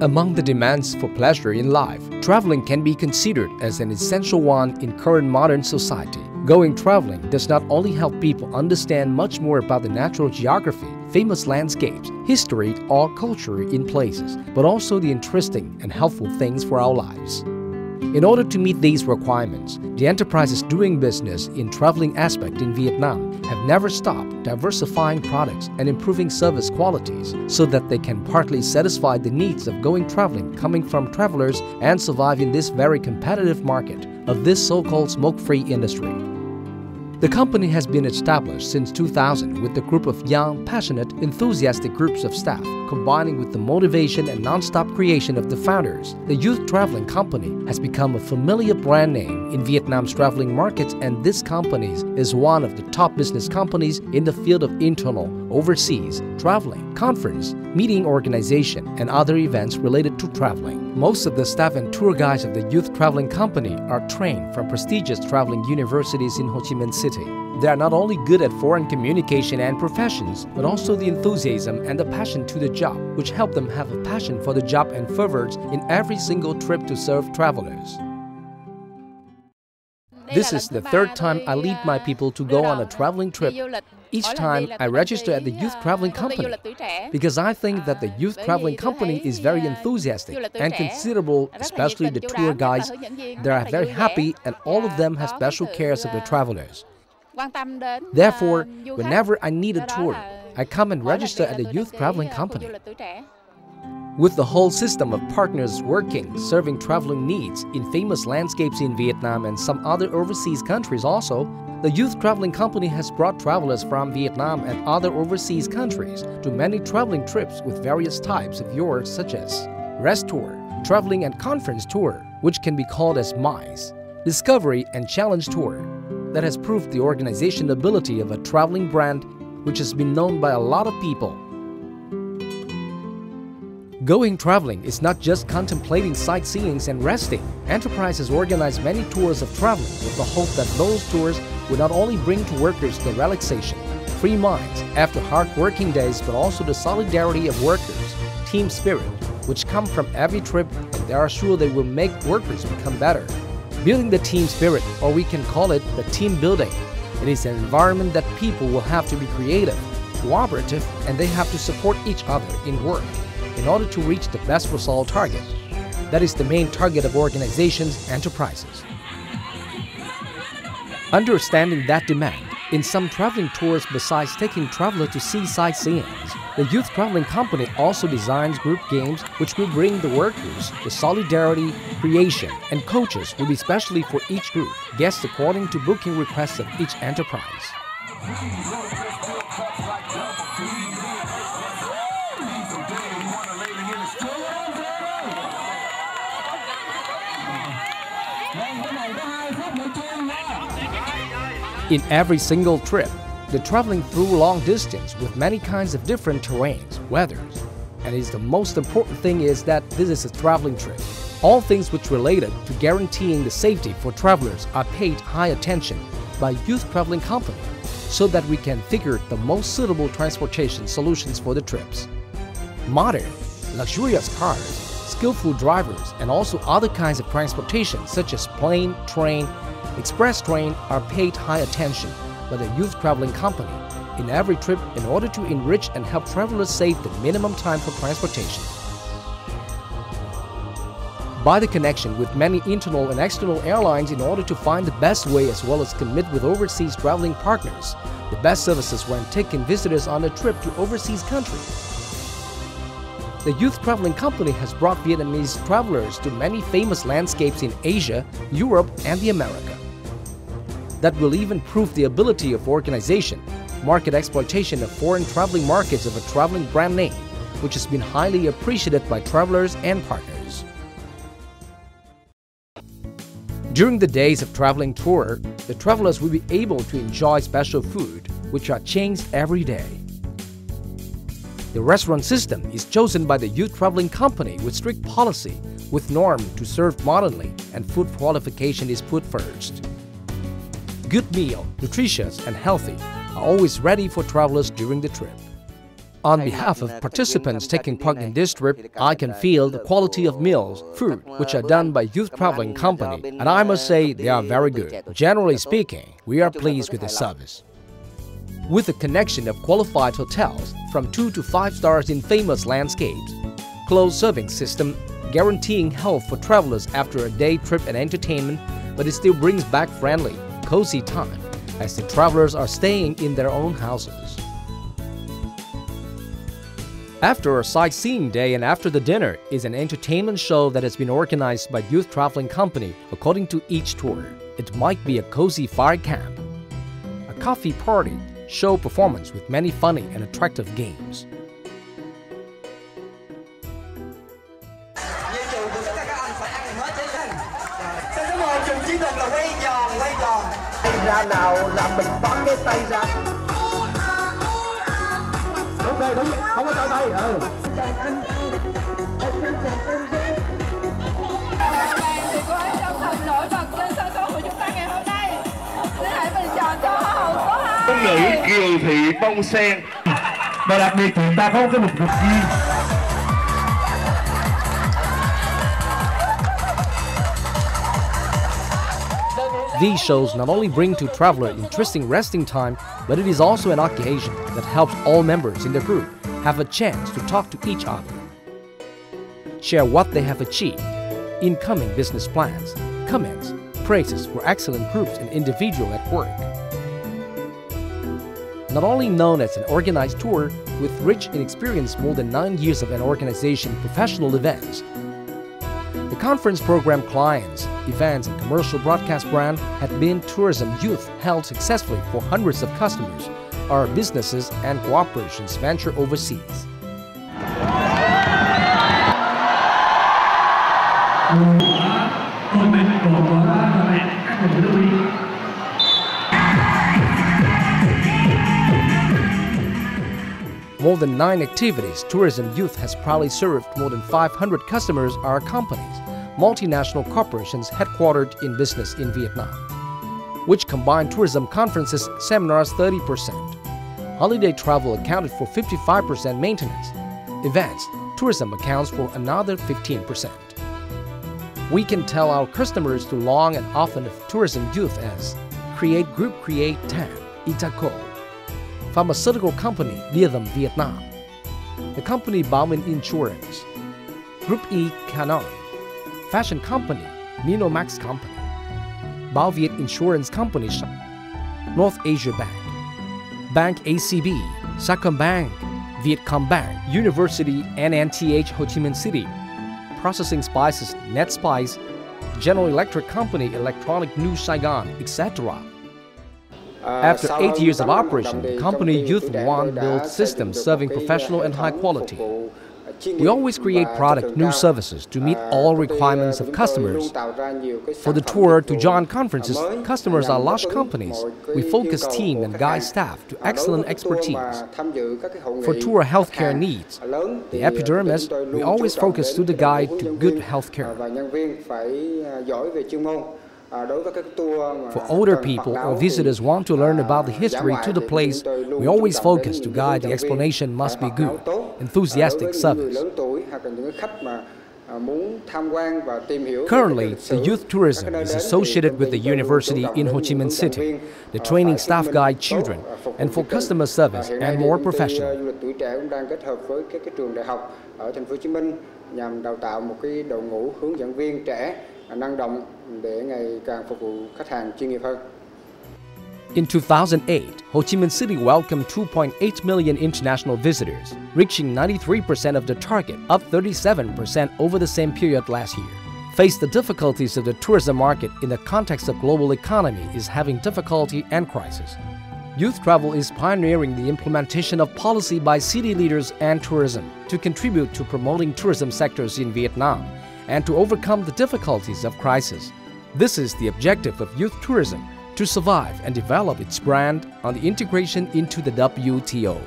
Among the demands for pleasure in life, traveling can be considered as an essential one in current modern society. Going traveling does not only help people understand much more about the natural geography, famous landscapes, history, or culture in places, but also the interesting and helpful things for our lives. In order to meet these requirements, the enterprises doing business in traveling aspect in Vietnam have never stopped diversifying products and improving service qualities so that they can partly satisfy the needs of going traveling coming from travelers and survive in this very competitive market of this so-called smoke-free industry. The company has been established since 2000 with a group of young, passionate, enthusiastic groups of staff, combining with the motivation and non-stop creation of the founders. The Youth Traveling Company has become a familiar brand name in Vietnam's traveling markets, and this company is one of the top business companies in the field of internal, overseas, traveling, conference, meeting organization, and other events related to traveling. Most of the staff and tour guides of the Youth Traveling Company are trained from prestigious traveling universities in Ho Chi Minh City. They are not only good at foreign communication and professions, but also the enthusiasm and the passion to the job, which help them have a passion for the job and fervors in every single trip to serve travelers. This is the third time I lead my people to go on a traveling trip. Each time I register at the Youth Traveling Company because I think that the Youth Traveling Company is very enthusiastic and considerable, especially the tour guides. They are very happy and all of them have special cares of the travelers. Therefore, whenever I need a tour, I come and register at the Youth Traveling Company. With the whole system of partners working, serving traveling needs in famous landscapes in Vietnam and some other overseas countries also, the Youth Traveling Company has brought travelers from Vietnam and other overseas countries to many traveling trips with various types of yours such as Rest Tour, Traveling and Conference Tour, which can be called as MICE, Discovery and Challenge Tour, that has proved the organization ability of a traveling brand which has been known by a lot of people. Going traveling is not just contemplating sightseeing and resting. Enterprises organize many tours of traveling with the hope that those tours will not only bring to workers the relaxation, free minds after hard working days, but also the solidarity of workers, team spirit, which come from every trip, and they are sure they will make workers become better. Building the team spirit, or we can call it the team building. It is an environment that people will have to be creative, cooperative, and they have to support each other in work in order to reach the best result target. That is the main target of organizations, enterprises. Understanding that demand, in some traveling tours besides taking travelers to see sightseeing, the Youth Traveling Company also designs group games which will bring the workers, the solidarity, creation, and coaches will be specially for each group, guests according to booking requests of each enterprise. In every single trip, the traveling through long distance with many kinds of different terrains, weathers, and the most important thing is that this is a traveling trip. All things which related to guaranteeing the safety for travelers are paid high attention by Youth Traveling Company so that we can figure the most suitable transportation solutions for the trips. Modern, luxurious cars, skillful drivers, and also other kinds of transportation such as plane, train, express train are paid high attention by the Youth Traveling Company in every trip in order to enrich and help travelers save the minimum time for transportation. By the connection with many internal and external airlines in order to find the best way as well as commit with overseas traveling partners, the best services when taking visitors on a trip to overseas countries. The Youth Traveling Company has brought Vietnamese travelers to many famous landscapes in Asia, Europe, and the America. That will even prove the ability of organization, market exploitation of foreign traveling markets of a traveling brand name, which has been highly appreciated by travelers and partners. During the days of traveling tour, the travelers will be able to enjoy special food, which are changed every day. The restaurant system is chosen by the Youth Traveling Company with strict policy, with norm to serve modernly, and food qualification is put first. Good meal, nutritious and healthy, are always ready for travelers during the trip. On behalf of participants taking part in this trip, I can feel the quality of meals, food, which are done by Youth Traveling Company, and I must say they are very good. Generally speaking, we are pleased with the service. With a connection of qualified hotels from 2 to 5 stars in famous landscapes, closed serving system guaranteeing health for travelers after a day trip and entertainment, but it still brings back friendly, cozy time as the travelers are staying in their own houses. After a sightseeing day and after the dinner is an entertainment show that has been organized by Youth Traveling Company according to each tour. It might be a cozy fire camp, a coffee party, show performance with many funny and attractive games. Ngôn ngữ kiều thị bông sen. Và đặc biệt chúng ta có cái mục đích riêng. These shows not only bring to traveler interesting resting time, but it is also an occasion that helps all members in the group have a chance to talk to each other, share what they have achieved, incoming business plans, comments, praises for excellent groups and individual at work. Not only known as an organized tour with rich in experience more than 9 years of an organization professional events, the conference program clients, events and commercial broadcast brand had been Tourism Youth held successfully for hundreds of customers, our businesses and cooperations venture overseas. More than 9 activities, Tourism Youth has proudly served more than 500 customers are companies, multinational corporations headquartered in business in Vietnam, which combine tourism conferences, seminars 30%. Holiday travel accounted for 55% maintenance. Events, tourism accounts for another 15%. We can tell our customers to long and often of Tourism Youth as Create Group Create Tan, Itaco, Pharmaceutical Company Rhythm Vietnam, the company Bauman Insurance, Group E Canon, Fashion Company Ninomax Company, Bao Viet Insurance Company, North Asia Bank, Bank ACB, Sacombank, Vietcombank, University NNTH Ho Chi Minh City, Processing Spices Net Spice, General Electric Company Electronic New Saigon, etc. After 8 years of operation, the company Youth One builds systems serving professional and high quality. We always create product, new services to meet all requirements of customers. For the tour to join conferences, customers are large companies. We focus team and guide staff to excellent expertise. For tour healthcare needs, the epidermis, we always focus to the guide to good healthcare. For older people or visitors want to learn about the history to the place, we always focus to guide the explanation must be good, enthusiastic service. Currently, the youth tourism is associated with the university in Ho Chi Minh City, the training staff guide children, and for customer service and more professional. In 2008, Ho Chi Minh City welcomed 2.8 million international visitors, reaching 93% of the target, up 37% over the same period last year. Face the difficulties of the tourism market in the context of global economy is having difficulty and crisis. Youth Travel is pioneering the implementation of policy by city leaders and tourism to contribute to promoting tourism sectors in Vietnam and to overcome the difficulties of crisis. This is the objective of youth tourism, to survive and develop its brand on the integration into the WTO.